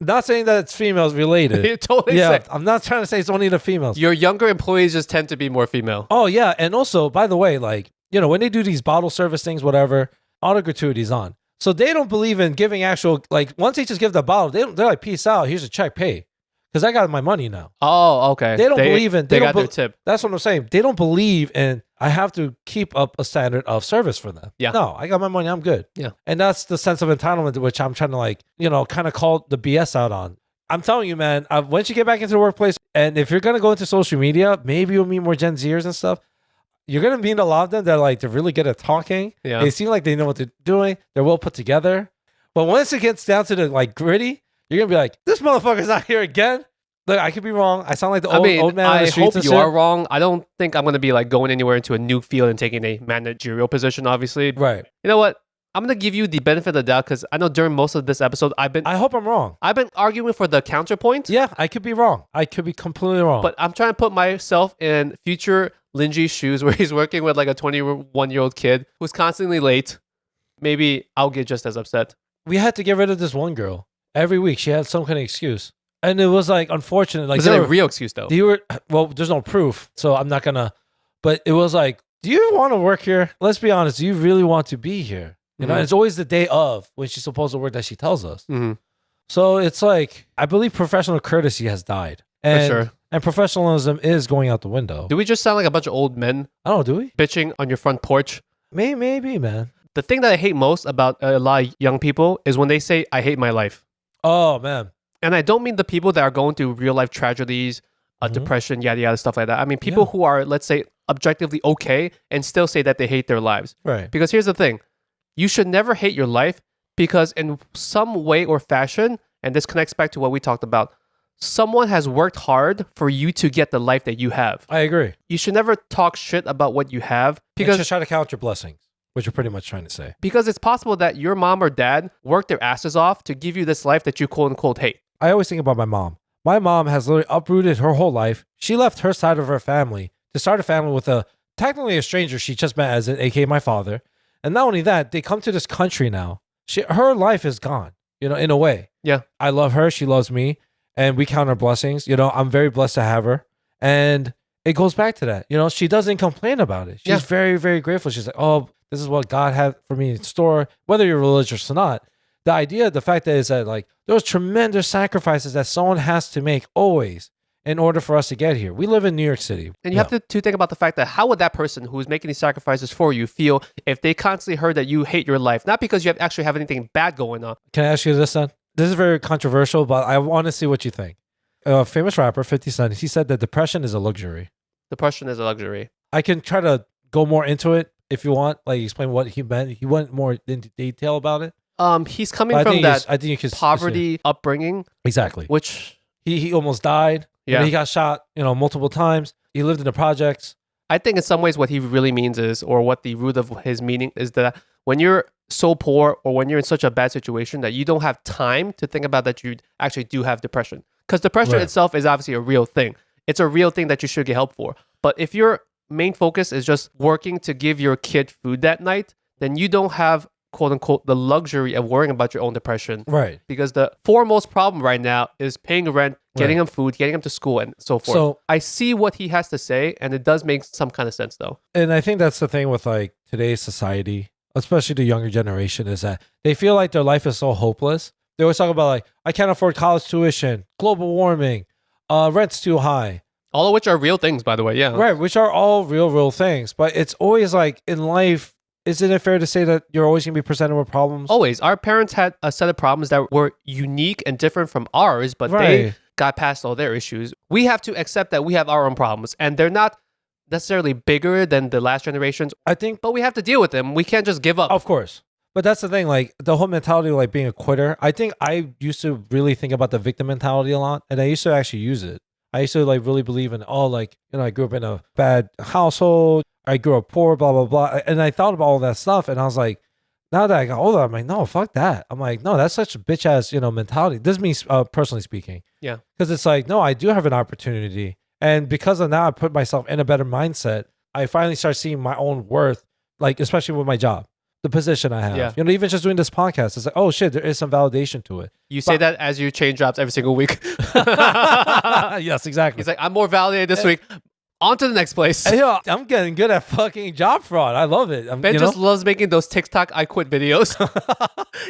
not saying that it's females related. You're totally yeah, I'm not trying to say it's only the females. Your younger employees just tend to be more female. Oh, yeah. And also, by the way, like, when they do these bottle service things, whatever, auto gratuity's on. So they don't believe in giving actual, like, once they just give the bottle, they're like, peace out. Here's a check, pay. Because I got my money now. Oh, okay. They don't believe in... They got their tip. That's what I'm saying. They don't believe in... I have to keep up a standard of service for them. Yeah. No, I got my money. I'm good. Yeah. And that's the sense of entitlement which I'm trying to like, kind of call the BS out on. I'm telling you, man, once you get back into the workplace, and if you're going to go into social media, maybe you'll meet more Gen Zers and stuff. You're going to meet a lot of them that like, they're really good at talking. Yeah. They seem like they know what they're doing. They're well put together. But once it gets down to the like gritty, you're going to be like, this motherfucker's out here again. Look, I could be wrong. I sound like the old man on the streets. I hope you are wrong. I don't think I'm going to be like going anywhere into a new field and taking a managerial position, obviously. Right. You know what? I'm going to give you the benefit of the doubt because I know during most of this episode, I hope I'm wrong. I've been arguing for the counterpoint. Yeah, I could be wrong. I could be completely wrong. But I'm trying to put myself in future Linji's shoes where he's working with like a 21-year-old kid who's constantly late. Maybe I'll get just as upset. We had to get rid of this one girl. Every week she had some kind of excuse. And it was like unfortunate. Like, was it a real excuse though? Well, there's no proof, so I'm not gonna. But it was like, do you want to work here? Let's be honest. Do you really want to be here? It's always the day of when she's supposed to work that she tells us. Mm-hmm. So it's like, I believe professional courtesy has died. And, for sure. And professionalism is going out the window. Do we just sound like a bunch of old men? I don't know, do we? Bitching on your front porch? Maybe, man. The thing that I hate most about a lot of young people is when they say, I hate my life. Oh, man. And I don't mean the people that are going through real life tragedies, depression, yada, yada, stuff like that. I mean people who are, let's say, objectively okay and still say that they hate their lives. Right. Because here's the thing. You should never hate your life because in some way or fashion, and this connects back to what we talked about, someone has worked hard for you to get the life that you have. I agree. You should never talk shit about what you have because just try to count your blessings, which you're pretty much trying to say. Because it's possible that your mom or dad worked their asses off to give you this life that you quote unquote hate. I always think about my mom. My mom has literally uprooted her whole life. She left her side of her family to start a family with technically a stranger she just met, as aka my father. And not only that, they come to this country now. Her life is gone, in a way. Yeah. I love her. She loves me. And we count our blessings. I'm very blessed to have her. And it goes back to that. She doesn't complain about it. She's very, very grateful. She's like, oh, this is what God had for me in store, whether you're religious or not. The fact that is that like there was tremendous sacrifices that someone has to make always in order for us to get here. We live in New York City. And you have to think about the fact that how would that person who is making these sacrifices for you feel if they constantly heard that you hate your life? Not because you actually have anything bad going on. Can I ask you this then? This is very controversial, but I want to see what you think. A famous rapper, 50 Cent, he said that depression is a luxury. Depression is a luxury. I can try to go more into it if you want, like explain what he meant. He went more into detail about it. He's coming from that poverty upbringing. Exactly. Which he almost died. Yeah. He got shot, multiple times. He lived in the projects. I think in some ways what he really means is, or what the root of his meaning is, that when you're so poor or when you're in such a bad situation that you don't have time to think about that you actually do have depression. Because depression itself is obviously a real thing. It's a real thing that you should get help for. But if your main focus is just working to give your kid food that night, then you don't have, quote unquote, the luxury of worrying about your own depression. Right. Because the foremost problem right now is paying rent, getting them food, getting them to school, and so forth. So I see what he has to say, and it does make some kind of sense, though. And I think that's the thing with like today's society, especially the younger generation, is that they feel like their life is so hopeless. They always talk about like, I can't afford college tuition, global warming, rent's too high. All of which are real things, by the way. Yeah. Right. Which are all real things. But it's always like in life, isn't it fair to say that you're always going to be presented with problems? Always. Our parents had a set of problems that were unique and different from ours, but they got past all their issues. We have to accept that we have our own problems, and they're not necessarily bigger than the last generations. I think, but we have to deal with them. We can't just give up. Of course. But that's the thing, like the whole mentality of like being a quitter. I think I used to really think about the victim mentality a lot, and I used to actually use it. I used to like really believe in, I grew up in a bad household. I grew up poor, blah, blah, blah. And I thought about all that stuff, and I was like, now that I got older, I'm like, no, fuck that. I'm like, no, that's such a bitch ass, mentality. This means personally speaking. Yeah. Because it's like, no, I do have an opportunity. And because of now, I put myself in a better mindset. I finally start seeing my own worth, like, especially with my job, the position I have. Yeah. Even just doing this podcast, it's like, oh shit, there is some validation to it. You say that as you change jobs every single week. Yes, exactly. He's like, I'm more validated this week. On to the next place. I'm getting good at fucking job fraud. I love it. Ben just loves making those TikTok I quit videos.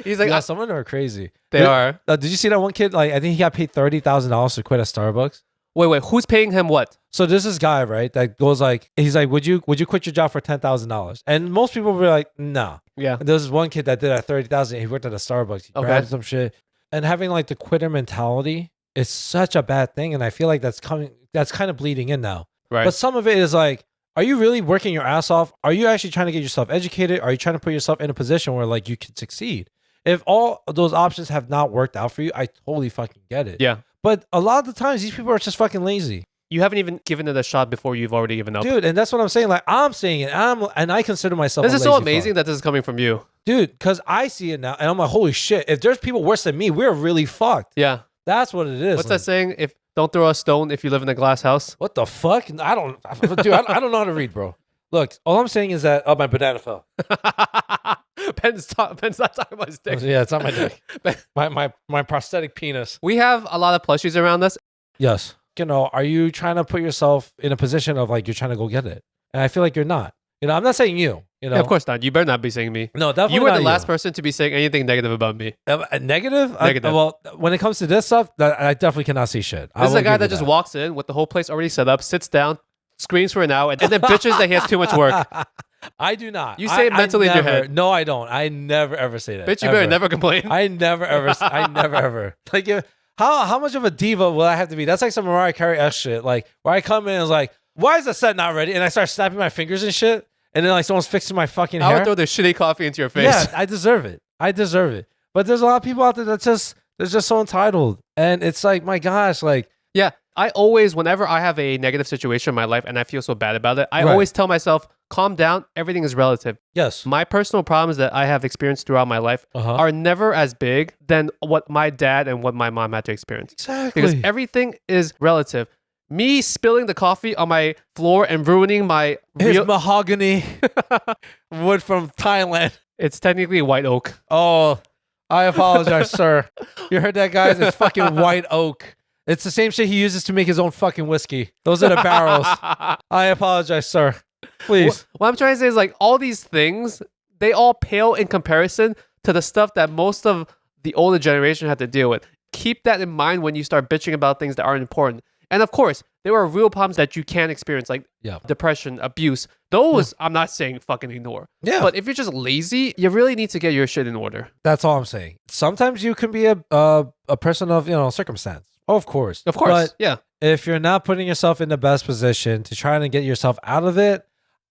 He's like, some of them are crazy. They are. Did you see that one kid? Like, I think he got paid $30,000 to quit at Starbucks. Wait, who's paying him what? So there's this guy, right, that goes like, he's like, would you quit your job for $10,000? And most people were like, no. Yeah. And there's this one kid that did at $30,000. He worked at a Starbucks. He grabbed some shit. And having like the quitter mentality is such a bad thing. And I feel like that's kind of bleeding in now. Right. But some of it is like, are you really working your ass off? Are you actually trying to get yourself educated? Are you trying to put yourself in a position where like you can succeed? If all of those options have not worked out for you, I totally fucking get it. Yeah. But a lot of the times, these people are just fucking lazy. You haven't even given it a shot before you've already given up. Dude, and that's what I'm saying. Like, I'm saying it, and I consider myself This a is lazy so amazing fuck. that this is coming from you. Dude, because I see it now, and I'm like, holy shit. If there's people worse than me, we're really fucked. Yeah. That's what it is. What's that saying? Don't throw a stone if you live in a glass house. What the fuck? I don't know how to read, bro. Look, all I'm saying is that, my banana fell. Ben's not talking about his dick. Yeah, it's not my dick. my prosthetic penis. We have a lot of plushies around us. Yes. Are you trying to put yourself in a position of like you're trying to go get it? And I feel like you're not. I'm not saying you. Yeah, of course not. You better not be saying me. No, definitely you were not the last person to be saying anything negative about me. Negative? Negative. Well, when it comes to this stuff, I definitely cannot see shit. This is a guy that just walks in with the whole place already set up, sits down, screams for an hour, and then bitches that he has too much work. I do not. You say it mentally in your head. No, I don't. I never ever say that. Bitch, you better never complain. I never ever. Like, how much of a diva will I have to be? That's like some Mariah Carey-esque shit. Like, where I come in and is like, why is the set not ready? And I start snapping my fingers and shit. And then like someone's fixing my fucking hair. I would throw their shitty coffee into your face. Yeah, I deserve it. But there's a lot of people out there they're just so entitled. And it's like, my gosh, like. Yeah, I always, whenever I have a negative situation in my life and I feel so bad about it, I always tell myself, calm down, everything is relative. Yes. My personal problems that I have experienced throughout my life are never as big than what my dad and what my mom had to experience. Exactly. Because everything is relative. Me spilling the coffee on my floor and ruining my His mahogany wood from Thailand. It's technically white oak. Oh, I apologize, sir. You heard that, guys? It's fucking white oak. It's the same shit he uses to make his own fucking whiskey. Those are the barrels. I apologize, sir. Please. What I'm trying to say is like all these things, they all pale in comparison to the stuff that most of the older generation had to deal with. Keep that in mind when you start bitching about things that aren't important. And of course, there are real problems that you can experience, like depression, abuse. Those I'm not saying fucking ignore. Yeah. But if you're just lazy, you really need to get your shit in order. That's all I'm saying. Sometimes you can be a person of, circumstance. Oh, of course. Of course. But if you're not putting yourself in the best position to try and get yourself out of it,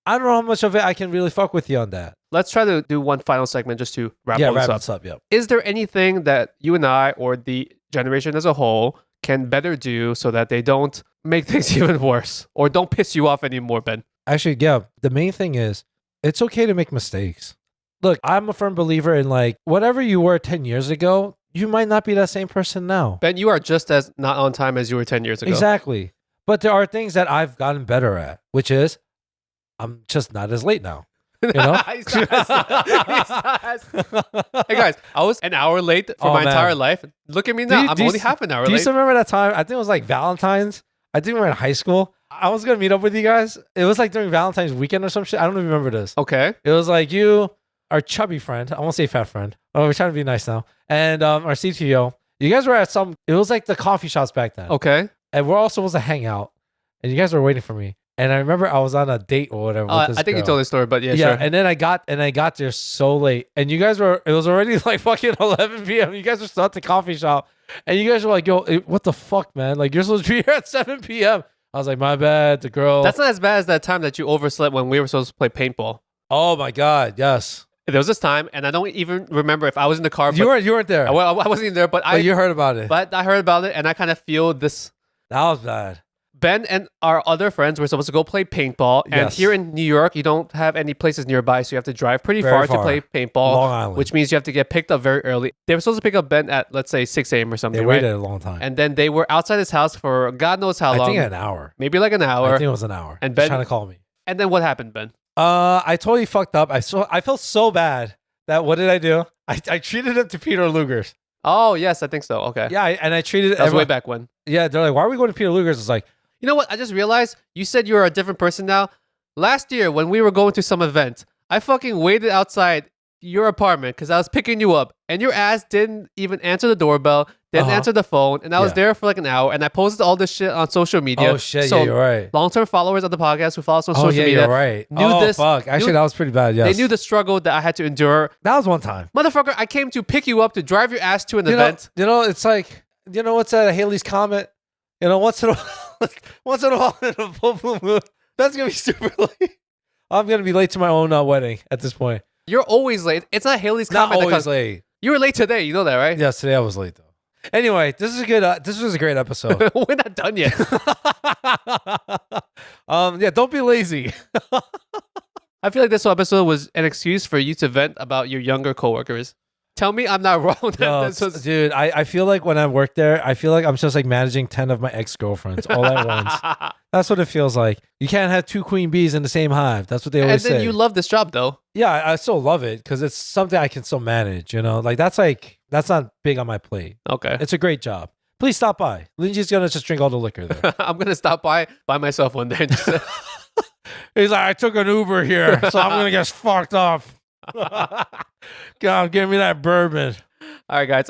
I don't know how much of it I can really fuck with you on that. Let's try to do one final segment just to wrap this up. Is there anything that you and I or the generation as a whole can better do so that they don't make things even worse or don't piss you off anymore, Ben? Actually, the main thing is it's okay to make mistakes. Look, I'm a firm believer in like whatever you were 10 years ago, you might not be that same person now. Ben, you are just as not on time as you were 10 years ago. Exactly. But there are things that I've gotten better at, which is I'm just not as late now. You know? Hey guys, I was an hour late for my entire life. Look at me now. I'm only half an hour late. Do you still remember that time? I think it was like Valentine's. I think we were in high school. I was going to meet up with you guys. It was like during Valentine's weekend or some shit. I don't even remember this. Okay. It was like you, our chubby friend. I won't say fat friend. Oh, we're trying to be nice now. And our CTO. You guys were at it was like the coffee shops back then. Okay. And we're all supposed to hang out. And you guys were waiting for me. And I remember I was on a date or whatever. With this I think girl. you told the story, but yeah, sure. And then I got there so late. And you guys it was already like fucking 11 p.m. You guys were still at the coffee shop. And you guys were like, yo, what the fuck, man? Like, you're supposed to be here at 7 p.m. I was like, my bad, the girl. That's not as bad as that time that you overslept when we were supposed to play paintball. Oh my God, yes. There was this time, and I don't even remember if I was in the car. You weren't there. I wasn't even there, but you heard about it. But I heard about it, and I kind of feel this. That was bad. Ben and our other friends were supposed to go play paintball. And here in New York, you don't have any places nearby, so you have to drive pretty far to play paintball. Long Island. Which means you have to get picked up very early. They were supposed to pick up Ben at, let's say, 6 a.m. or something, They waited a long time. And then they were outside his house for God knows how long. I think an hour. Maybe like an hour. I think it was an hour. And Ben trying to call me. And then what happened, Ben? I totally fucked up. I felt so bad that what did I do? I treated him to Peter Luger's. Oh, yes, I think so. Okay. Yeah, and I treated it. That was way back when. Yeah, they're like, why are we going to Peter Luger's? It's like, you know what? I just realized you said you were a different person now. Last year, when we were going to some event, I fucking waited outside your apartment because I was picking you up, and your ass didn't even answer the doorbell, didn't answer the phone, and I was there for like an hour, and I posted all this shit on social media. Oh shit, so you're right. Long-term followers of the podcast who follow us on social media, you're right. Fuck. Actually, that was pretty bad. Yes, they knew the struggle that I had to endure. That was one time, motherfucker. I came to pick you up to drive your ass to an event. It's like what's that? Haley's Comet. Once in a while in a full blue moon, that's gonna be super late. I'm gonna be late to my own wedding at this point. You're always late. It's not Haley's Comet. Not always late. You were late today. You know that, right? Yes, today I was late though. Anyway, this is a good. This was a great episode. We're not done yet. Don't be lazy. I feel like this whole episode was an excuse for you to vent about your younger coworkers. Tell me I'm not wrong. No, dude, I feel like when I work there, I feel like I'm just like managing 10 of my ex-girlfriends all at once. That's what it feels like. You can't have 2 queen bees in the same hive. That's what they always say. And then you love this job though. Yeah, I still love it because it's something I can still manage, Like that's not big on my plate. Okay. It's a great job. Please stop by. Lindsay's going to just drink all the liquor there. I'm going to stop by myself one day. He's like, I took an Uber here, so I'm going to get fucked up. God, give me that bourbon. All right, guys.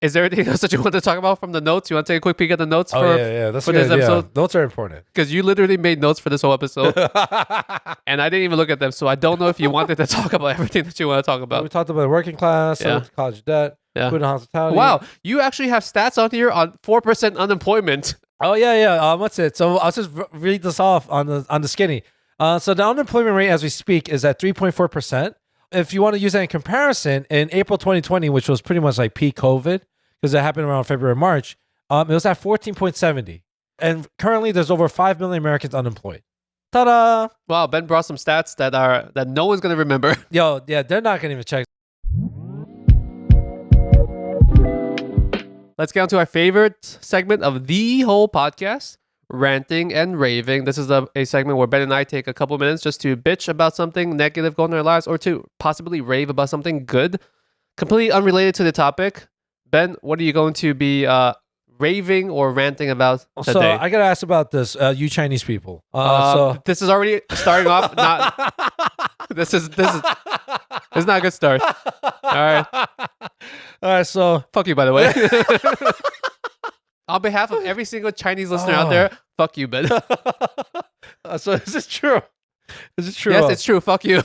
Is there anything else that you want to talk about from the notes? You want to take a quick peek at the notes for this episode? Yeah. Notes are important. Because you literally made notes for this whole episode. And I didn't even look at them, so I don't know if you wanted to talk about everything that you want to talk about. We talked about the working class, college debt, food and hospitality. Wow, you actually have stats on here on 4% unemployment. Oh, yeah. What's it? So I'll just read this off on the skinny. So the unemployment rate as we speak is at 3.4%. If you want to use that in comparison, in April 2020, which was pretty much like peak COVID, because it happened around February, March, it was at 14.70. And currently there's over 5 million Americans unemployed. Ta-da! Wow, Ben brought some stats that no one's going to remember. Yo, yeah, they're not going to even check. Let's get on to our favorite segment of the whole podcast. Ranting and raving. This is a segment where Ben and I take a couple minutes just to bitch about something negative going in our lives or to possibly rave about something good. Completely unrelated to the topic. Ben, what are you going to be raving or ranting about today? So I got to ask about this, you Chinese people. This is already starting off not... This is not a good start. All right. So fuck you, by the way. On behalf of every single Chinese listener out there, fuck you, Ben. So is this true? Is it true? Yes, it's true. Fuck you.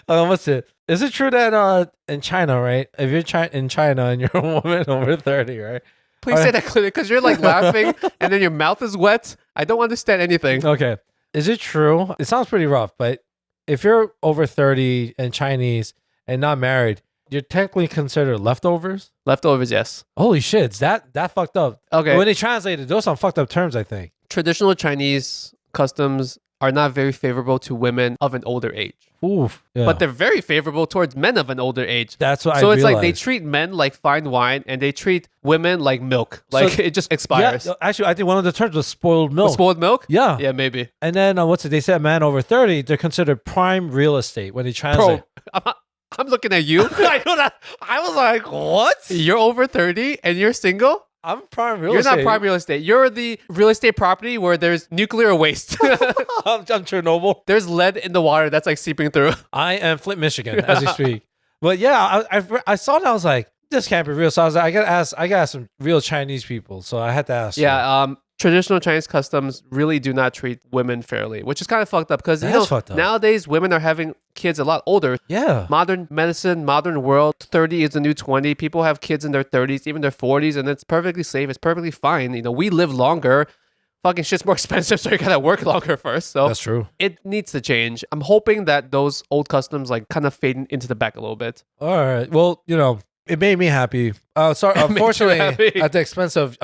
What's it? Is it true that in China, right? If you're in China and you're a woman over 30, right? Please say that clearly, because you're like laughing and then your mouth is wet. I don't understand anything. Okay. Is it true? It sounds pretty rough, but if you're over 30 and Chinese and not married, you're technically considered leftovers? Leftovers, yes. Holy shit, it's that fucked up. Okay. When they translated, those are some fucked up terms, I think. Traditional Chinese customs are not very favorable to women of an older age. Oof. Yeah. But they're very favorable towards men of an older age. That's what So I it's realized. like they treat men like fine wine and they treat women like milk. Like it just expires. Yeah, actually, I think one of the terms was spoiled milk. Spoiled milk? Yeah. Yeah, maybe. And then what's it? They said man over 30, they're considered prime real estate when they translate. Bro, I'm looking at you. I know that. I was like, what? You're over 30 and you're single? I'm prime real You're estate. not prime real estate. You're the real estate property where there's nuclear waste. I'm Chernobyl. There's lead in the water that's like seeping through. I am Flint, Michigan, as we speak. But yeah, I saw that. I was like, this can't be real. So I was like, I gotta ask some real Chinese people. So I had to ask. Yeah, traditional Chinese customs really do not treat women fairly, which is kind of fucked up because nowadays women are having kids a lot older. Yeah. Modern medicine, modern world, 30 is the new 20. People have kids in their 30s, even their 40s, and it's perfectly safe. It's perfectly fine. You know, we live longer. Fucking shit's more expensive, so you gotta work longer first. So that's true. It needs to change. I'm hoping that those old customs like kind of fade into the back a little bit. All right. Well, it made me happy. Sorry, unfortunately, at the expense of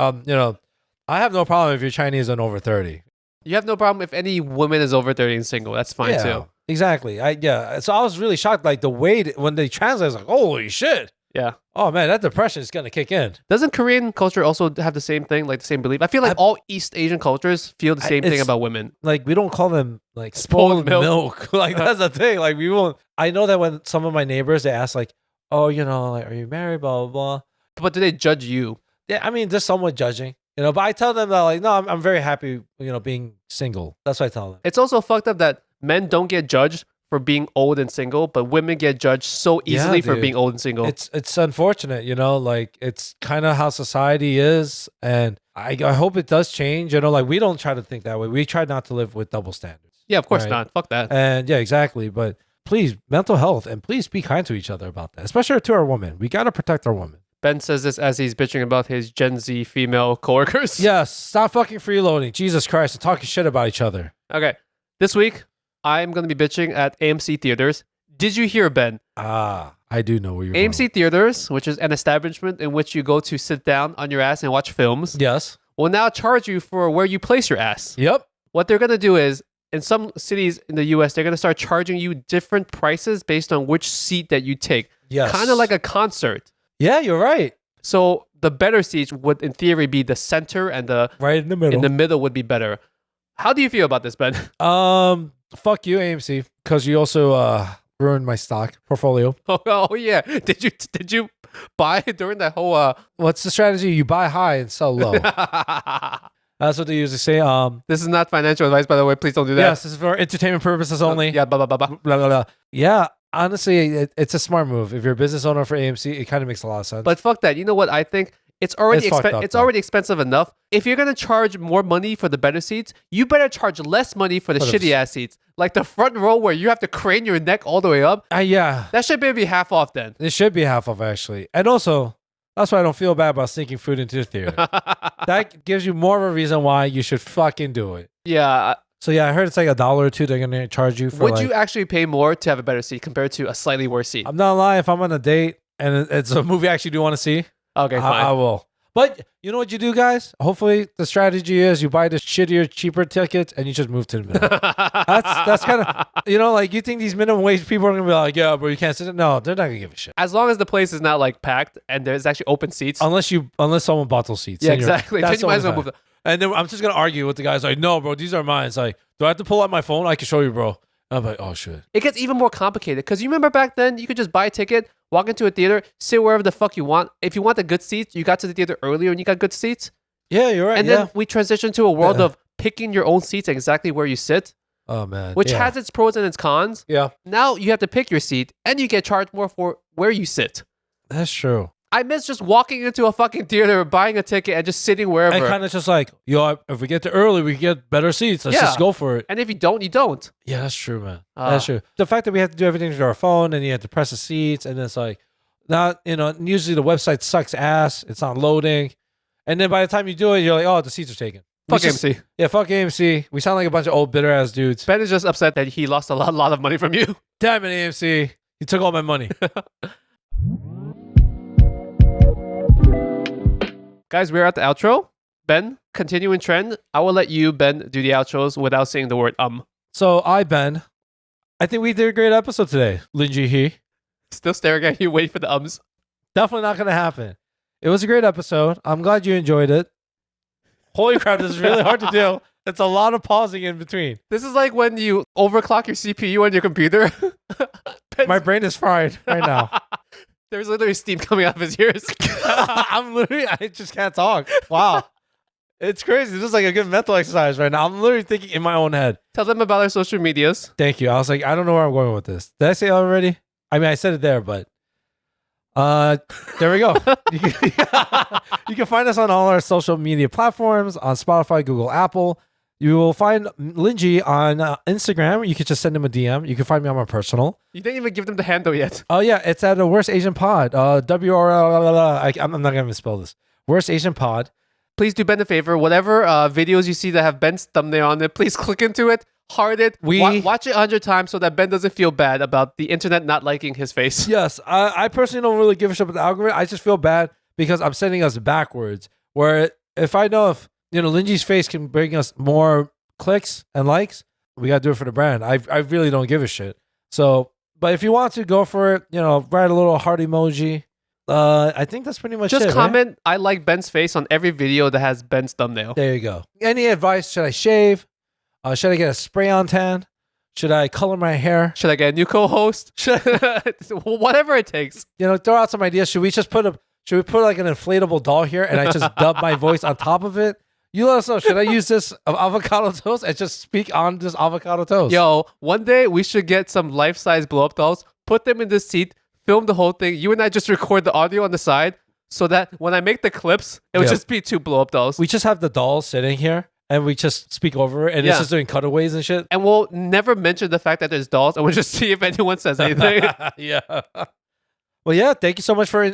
I have no problem if you're Chinese and over 30. You have no problem if any woman is over 30 and single. That's fine too. Exactly. So I was really shocked, like the way when they translate, I was like, holy shit. Yeah. Oh man, that depression is gonna kick in. Doesn't Korean culture also have the same thing, like the same belief? I feel like all East Asian cultures feel the same thing about women. Like we don't call them like spoiled milk. Like that's the thing. Like we won't. I know that when some of my neighbors they ask like, oh, like, are you married? Blah blah blah. But do they judge you? Yeah, I mean, they're somewhat judging. But I tell them that like, no, I'm very happy, being single. That's what I tell them. It's also fucked up that men don't get judged for being old and single, but women get judged so easily for being old and single. It's unfortunate, like it's kind of how society is, and I hope it does change. Like we don't try to think that way. We try not to live with double standards. Yeah, of course not. Fuck that. And yeah, exactly. But please, mental health, and please be kind to each other about that, especially to our women. We gotta protect our women. Ben says this as he's bitching about his Gen Z female coworkers. Yes, stop fucking freeloading. Jesus Christ, and talking shit about each other. Okay, this week I'm going to be bitching at AMC Theaters. Did you hear, Ben? I do know where you're AMC Theaters, which is an establishment in which you go to sit down on your ass and watch films. Yes. Will now charge you for where you place your ass. Yep. What they're going to do is, in some cities in the US, they're going to start charging you different prices based on which seat that you take. Yes. Kind of like a concert. Yeah, you're right. So the better seats would, in theory, be the center, and the right in the middle. In the middle would be better. How do you feel about this, Ben? Fuck you, AMC, because you also ruined my stock portfolio. Oh yeah. Did you buy during that whole? What's the strategy? You buy high and sell low. That's what they usually say. This is not financial advice, by the way. Please don't do that. Yes, this is for entertainment purposes only. Yeah, blah blah blah blah blah blah. Yeah. Honestly, it's a smart move. If you're a business owner for AMC, it kind of makes a lot of sense. But fuck that. You know what I think? It's already already expensive enough. If you're gonna charge more money for the better seats, you better charge less money for the shitty ass seats. Like the front row where you have to crane your neck all the way up. Yeah. That should be half off then. It should be half off actually. And also, that's why I don't feel bad about sneaking food into the theater. That gives you more of a reason why you should fucking do it. Yeah. So yeah, I heard it's like $1 or $2 they're gonna charge you for. Would you actually pay more to have a better seat compared to a slightly worse seat? I'm not lying. If I'm on a date and it's a movie I actually do want to see, okay, fine. I will. But you know what you do, guys? Hopefully the strategy is you buy the shittier, cheaper tickets and you just move to the middle. That's kind of, like you think these minimum wage people are going to be like, yeah, bro, you can't sit. No, they're not going to give a shit. As long as the place is not like packed and there's actually open seats. Unless someone bought those seats. Yeah, exactly. Then you might as well move. And then I'm just going to argue with the guys like, no, bro, these are mine. It's like, do I have to pull out my phone? I can show you, bro. I'm like, oh, shit. It gets even more complicated because you remember back then you could just buy a ticket, walk into a theater, sit wherever the fuck you want. If you want the good seats, you got to the theater earlier and you got good seats. Yeah, you're right. And then we transitioned to a world of picking your own seats exactly where you sit. Oh, man. Which has its pros and its cons. Yeah. Now you have to pick your seat and you get charged more for where you sit. That's true. I miss just walking into a fucking theater, buying a ticket, and just sitting wherever. And kind of just like, yo, if we get there early, we can get better seats. Let's just go for it. And if you don't, you don't. Yeah, that's true, man. That's true. The fact that we have to do everything through our phone and you have to press the seats and it's like, not, usually the website sucks ass. It's not loading. And then by the time you do it, you're like, oh, the seats are taken. Fuck AMC. Yeah, fuck AMC. We sound like a bunch of old bitter ass dudes. Ben is just upset that he lost a lot of money from you. Damn it, AMC. You took all my money. Guys, we're at the outro. Ben, continuing trend. I will let you, Ben, do the outros without saying the word So Ben, I think we did a great episode today. Linji he. Still staring at you, waiting for the ums. Definitely not going to happen. It was a great episode. I'm glad you enjoyed it. Holy crap, this is really hard to do. It's a lot of pausing in between. This is like when you overclock your CPU on your computer. My brain is fried right now. There's literally steam coming out of his ears. I just can't talk. Wow. It's crazy. This is like a good mental exercise right now. I'm literally thinking in my own head. Tell them about our social medias. Thank you. I was like, I don't know where I'm going with this. Did I say it already? I mean, I said it there, but there we go. You can find us on all our social media platforms, on Spotify, Google, Apple. You will find Linji on Instagram. You can just send him a DM. You can find me on my personal. You didn't even give them the handle yet. Oh, yeah. It's at the Worst Asian Pod. WRL. I'm not going to spell this. Worst Asian Pod. Please do Ben a favor. Whatever videos you see that have Ben's thumbnail on it, please click into it, heart it, watch it 100 times so that Ben doesn't feel bad about the internet not liking his face. Yes. I personally don't really give a shit about the algorithm. I just feel bad because I'm sending us backwards. Where if I know if Linji's face can bring us more clicks and likes, we got to do it for the brand. I really don't give a shit. So, but if you want to go for it, write a little heart emoji. I think that's pretty much it. Just comment, right? I like Ben's face on every video that has Ben's thumbnail. There you go. Any advice? Should I shave? Should I get a spray-on tan? Should I color my hair? Should I get a new co-host? Whatever it takes. Throw out some ideas. Should we put like an inflatable doll here and I just dub my voice on top of it? You let us know. Should I use this avocado toast and just speak on this avocado toast? Yo, one day we should get some life-size blow-up dolls, put them in this seat, film the whole thing. You and I just record the audio on the side so that when I make the clips, it would just be 2 blow-up dolls. We just have the dolls sitting here and we just speak over it and it's just doing cutaways and shit. And we'll never mention the fact that there's dolls and we'll just see if anyone says anything. Yeah. Well, yeah, thank you so much for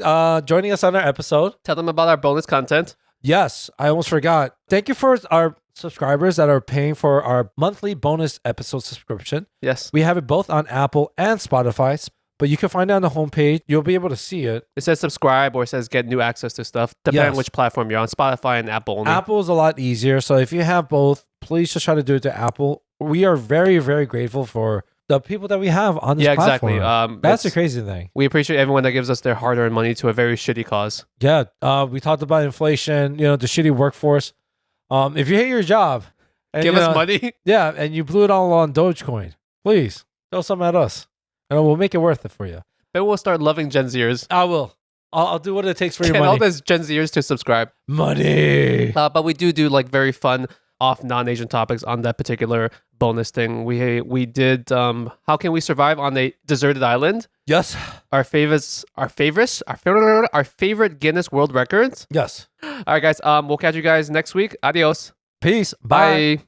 joining us on our episode. Tell them about our bonus content. Yes, I almost forgot. Thank you for our subscribers that are paying for our monthly bonus episode subscription. Yes. We have it both on Apple and Spotify, but you can find it on the homepage. You'll be able to see it. It says subscribe or it says get new access to stuff, depending on which platform you're on, Spotify and Apple only. Apple is a lot easier. So if you have both, please just try to do it to Apple. We are very, very grateful for the people that we have on this platform. Exactly. That's the crazy thing. We appreciate everyone that gives us their hard-earned money to a very shitty cause. Yeah. We talked about inflation, the shitty workforce. If you hate your job, and, give us money. Yeah, and you blew it all on Dogecoin, please throw some at us, and we'll make it worth it for you. Then we'll start loving Gen Zers. I will. I'll do what it takes for your money. And all those Gen Zers to subscribe. Money. But we do like very fun off non-Asian topics on that particular bonus thing. We did how can we survive on a deserted island? Yes. Our favorite Guinness World Records. Yes. All right, guys. We'll catch you guys next week. Adios. Peace. Bye.